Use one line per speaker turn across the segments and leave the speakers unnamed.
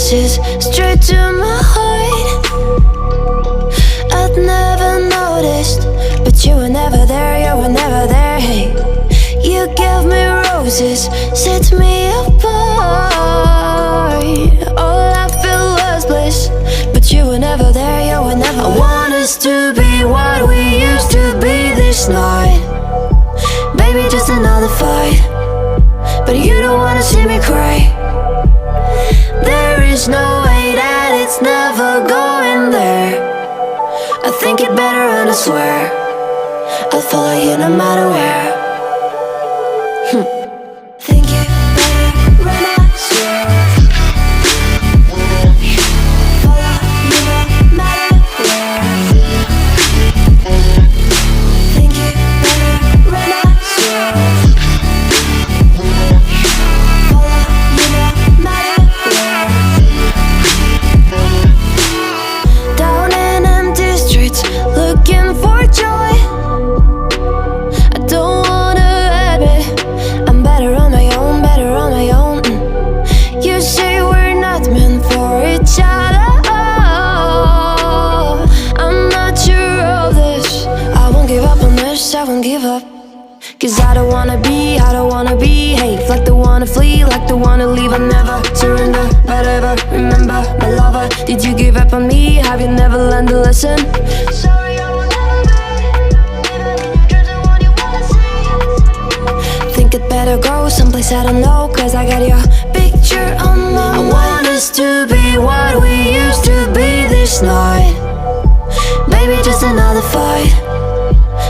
promises straight to my heart. I'd never noticed, but you were never there, you were never there. Hey, you gave me roses, set me apart. All I feel was bliss, but you were never there, you were never there. I want us to be what we used to be this night. Baby, just another fight, but you don't wanna see me cry. There is no way that it's never going there. I think it better and I swear I'll follow you no matter where. Think it better and I swear follow you no matter where. Think it better and I swear follow you no matter where. Down in empty streets, looking for joy. I don't wanna admit I'm better on my own, better on my own. You say we're not meant for each other. I'm not sure of this. I won't give up on this, I won't give up. Cause I don't wanna be, I don't wanna behave like the wanna flee, like the wanna leave. I never surrender, but ever remember my lover. Did you give up on me? Have you never learned to listen? Sorry, I will never be even in your dreams the one you wanna see. Think it better go someplace I don't know, cause I got your picture on my mind. I want us to be what we used to be this night. Baby, just another fight,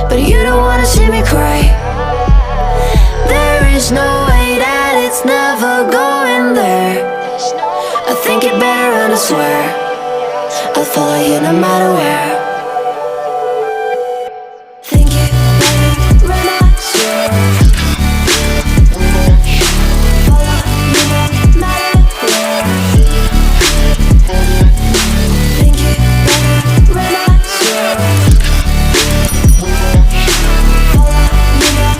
but you don't wanna see me cry. There is no way that it's never going there. I think it better and I swear I'll follow you no matter where. Think it better and I swear follow you no matter where. Think it better and I swear follow you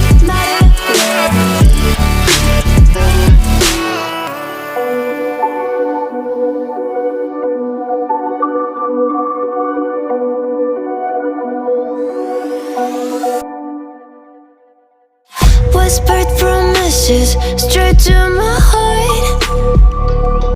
no matter where. Whispered promises straight to my heart.